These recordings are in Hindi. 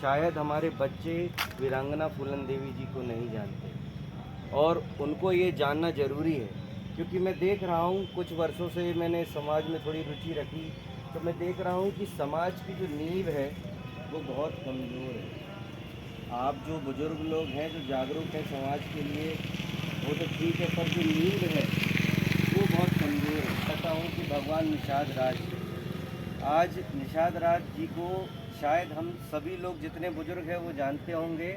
शायद हमारे बच्चे वीरांगना फूलन देवी जी को नहीं जानते और उनको ये जानना ज़रूरी है, क्योंकि मैं देख रहा हूँ कुछ वर्षों से मैंने समाज में थोड़ी रुचि रखी, तो मैं देख रहा हूँ कि समाज की जो नींव है वो बहुत कमज़ोर है। आप जो बुज़ुर्ग लोग हैं जो जागरूक हैं समाज के लिए वो तो ठीक है, पर जो नींव है वो बहुत कमज़ोर है। कहता हूँ कि भगवान निषाद राज, आज निषाद राज जी को शायद हम सभी लोग जितने बुजुर्ग हैं वो जानते होंगे,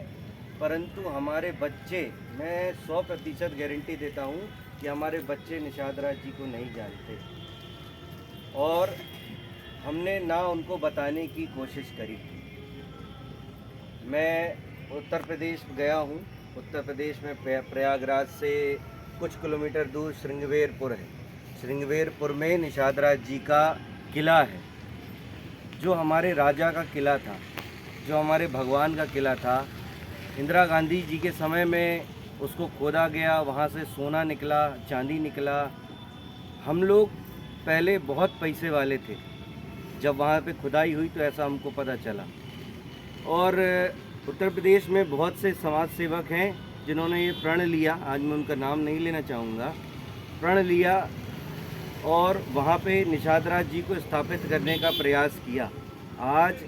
परंतु हमारे बच्चे, मैं 100% गारंटी देता हूँ कि हमारे बच्चे निषाद राज जी को नहीं जानते और हमने ना उनको बताने की कोशिश करी। मैं उत्तर प्रदेश गया हूँ। उत्तर प्रदेश में प्रयागराज से कुछ किलोमीटर दूर श्रृंगवेरपुर है। श्रृंगवेरपुर में निषाद राज जी का किला है, जो हमारे राजा का किला था, जो हमारे भगवान का किला था। इंदिरा गांधी जी के समय में उसको खोदा गया, वहाँ से सोना निकला, चांदी निकला। हम लोग पहले बहुत पैसे वाले थे, जब वहाँ पे खुदाई हुई तो ऐसा हमको पता चला। और उत्तर प्रदेश में बहुत से समाज सेवक हैं जिन्होंने ये प्रण लिया, आज मैं उनका नाम नहीं लेना चाहूँगा, प्रण लिया और वहाँ पे निषाद राज जी को स्थापित करने का प्रयास किया। आज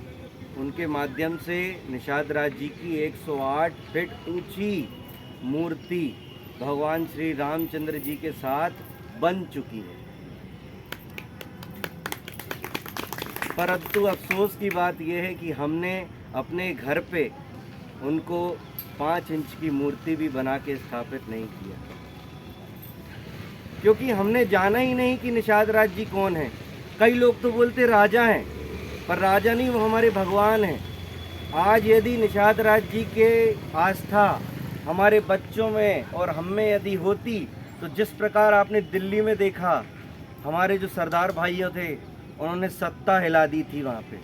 उनके माध्यम से निषाद राज जी की 108 फीट ऊंची मूर्ति भगवान श्री रामचंद्र जी के साथ बन चुकी है। परंतु अफसोस की बात यह है कि हमने अपने घर पे उनको 5 इंच की मूर्ति भी बना के स्थापित नहीं किया, क्योंकि हमने जाना ही नहीं कि निषाद राज जी कौन है। कई लोग तो बोलते राजा हैं, पर राजा नहीं, वो हमारे भगवान हैं। आज यदि निषाद राज जी के आस्था हमारे बच्चों में और हम में यदि होती, तो जिस प्रकार आपने दिल्ली में देखा हमारे जो सरदार भाइयों थे उन्होंने सत्ता हिला दी थी वहाँ पे,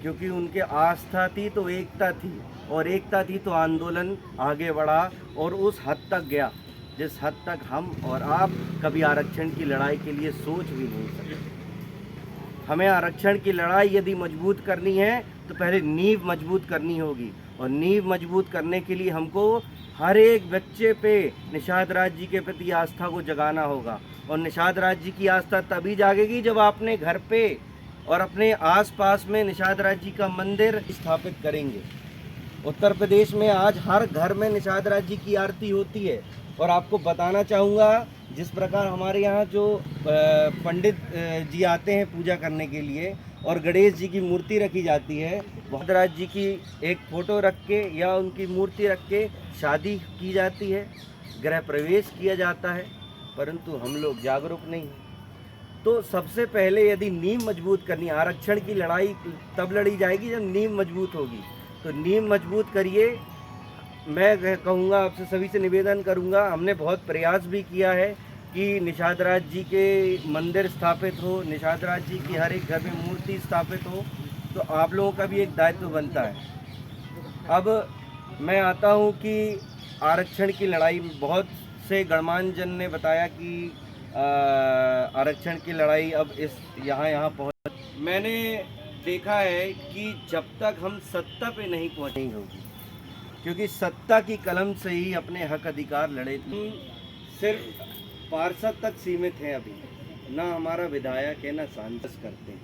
क्योंकि उनके आस्था थी तो एकता थी, और एकता थी तो आंदोलन आगे बढ़ा और उस हद तक गया जिस हद तक हम और आप कभी आरक्षण की लड़ाई के लिए सोच भी नहीं सकते। हमें आरक्षण की लड़ाई यदि मजबूत करनी है तो पहले नींव मजबूत करनी होगी, और नींव मजबूत करने के लिए हमको हर एक बच्चे पे निषाद राज जी के प्रति आस्था को जगाना होगा। और निषाद राज जी की आस्था तभी जागेगी जब आपने घर पे और अपने आसपास में निषाद राज जी का मंदिर स्थापित करेंगे। उत्तर प्रदेश में आज हर घर में निषाद राज जी की आरती होती है। और आपको बताना चाहूँगा, जिस प्रकार हमारे यहाँ जो पंडित जी आते हैं पूजा करने के लिए और गणेश जी की मूर्ति रखी जाती है, निषाद राज जी की एक फ़ोटो रख के या उनकी मूर्ति रख के शादी की जाती है, गृह प्रवेश किया जाता है, परंतु हम लोग जागरूक नहीं हैं। तो सबसे पहले यदि नींव मजबूत करनी, आरक्षण की लड़ाई तब लड़ी जाएगी जब नींव मजबूत होगी। तो नींव मजबूत करिए। मैं कहूँगा, आपसे सभी से निवेदन करूँगा, हमने बहुत प्रयास भी किया है कि निषाद राज जी के मंदिर स्थापित हो, निषाद राज जी की हर एक घर में मूर्ति स्थापित हो, तो आप लोगों का भी एक दायित्व बनता है। अब मैं आता हूँ कि आरक्षण की लड़ाई में बहुत से गणमान्य जन ने बताया कि आरक्षण की लड़ाई अब इस यहाँ पहुँच, मैंने देखा है कि जब तक हम सत्ता पे नहीं पहुँचे नहीं होगी, क्योंकि सत्ता की कलम से ही अपने हक अधिकार लड़े थे। सिर्फ पार्षद तक सीमित हैं अभी, ना हमारा विधायक है ना सांसद करते हैं।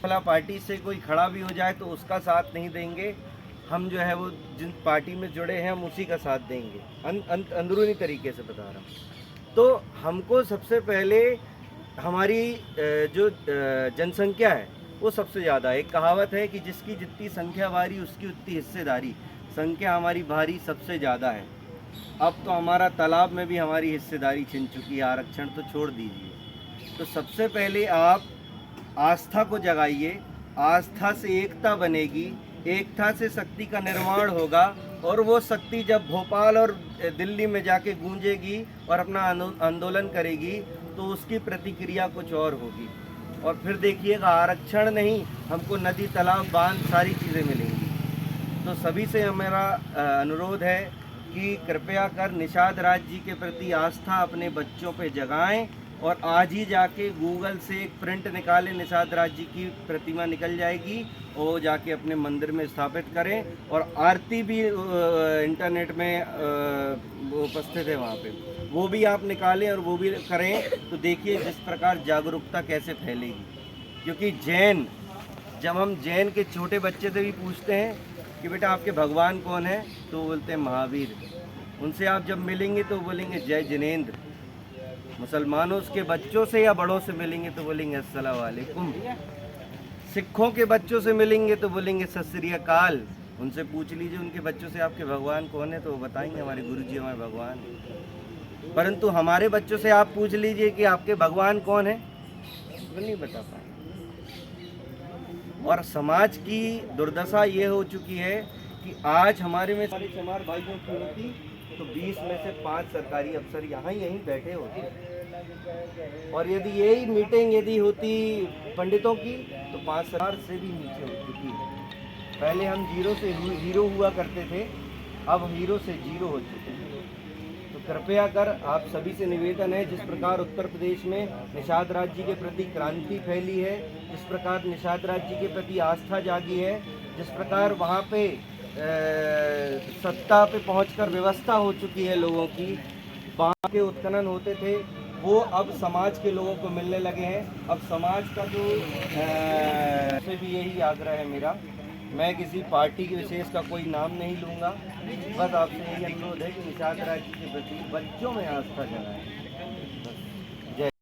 भला पार्टी से कोई खड़ा भी हो जाए तो उसका साथ नहीं देंगे हम, जो है वो जिन पार्टी में जुड़े हैं हम उसी का साथ देंगे। अंदरूनी तरीके से बता रहा हूँ। तो हमको सबसे पहले हमारी जो जनसंख्या है वो सबसे ज़्यादा, एक कहावत है कि जिसकी जितनी संख्या भारी उसकी उतनी हिस्सेदारी। संख्या हमारी भारी सबसे ज़्यादा है। अब तो हमारा तालाब में भी हमारी हिस्सेदारी छिन चुकी है, आरक्षण तो छोड़ दीजिए। तो सबसे पहले आप आस्था को जगाइए, आस्था से एकता बनेगी, एकता से शक्ति का निर्माण होगा, और वो शक्ति जब भोपाल और दिल्ली में जाके गूंजेगी और अपना आंदोलन करेगी तो उसकी प्रतिक्रिया कुछ और होगी। और फिर देखिएगा, आरक्षण नहीं, हमको नदी, तालाब, बांध सारी चीज़ें मिलेंगी। तो सभी से हमारा अनुरोध है कि कृपया कर निषाद राज जी के प्रति आस्था अपने बच्चों पे जगाएं और आज ही जाके गूगल से एक प्रिंट निकालें, निषाद राज जी की प्रतिमा निकल जाएगी, वो जाके अपने मंदिर में स्थापित करें। और आरती भी इंटरनेट में वो उपस्थित है वहाँ पे, वो भी आप निकालें और वो भी करें, तो देखिए जिस प्रकार जागरूकता कैसे फैलेगी। क्योंकि जैन, जब हम जैन के छोटे बच्चे से भी पूछते हैं कि बेटा आपके भगवान कौन है, तो बोलते हैं महावीर। उनसे आप जब मिलेंगे तो बोलेंगे जय जिनेंद्र। मुसलमानों के बच्चों से या बड़ों से मिलेंगे तो बोलेंगे अस्सलाम वालेकुम। सिखों के बच्चों से मिलेंगे तो बोलेंगे सत श्री अकाल। उनसे पूछ लीजिए उनके बच्चों से आपके भगवान कौन है, तो वो बताएंगे हमारे गुरुजी हमारे भगवान हैं। परंतु हमारे बच्चों से आप पूछ लीजिए कि आपके भगवान कौन है, वो नहीं बता पाएंगे। और समाज की दुर्दशा ये हो चुकी है कि आज हमारे में सारे चमार भाइयों की होती तो 20 में से 5 सरकारी अफसर यहाँ यहीं बैठे होते। और यदि यही मीटिंग यदि होती पंडितों की तो 5 सरकार से भी नीचे हो चुकी है। पहले हम जीरो से हीरो हुआ करते थे, अब हीरो से जीरो हो चुके हैं। तो कृपया कर आप सभी से निवेदन है, जिस प्रकार उत्तर प्रदेश में निषाद राज जी के प्रति क्रांति फैली है, जिस प्रकार निषाद राज जी के प्रति आस्था जागी है, जिस प्रकार वहाँ पे सत्ता पे पहुंचकर व्यवस्था हो चुकी है लोगों की, वहाँ के उत्खनन होते थे वो अब समाज के लोगों को मिलने लगे हैं। अब समाज का जो से भी यही आग्रह है मेरा, मैं किसी पार्टी के विशेष का कोई नाम नहीं लूँगा, बस आपसे यही अनुरोध है कि निषाद राज जी के प्रति बच्चों में आस्था जगाएं।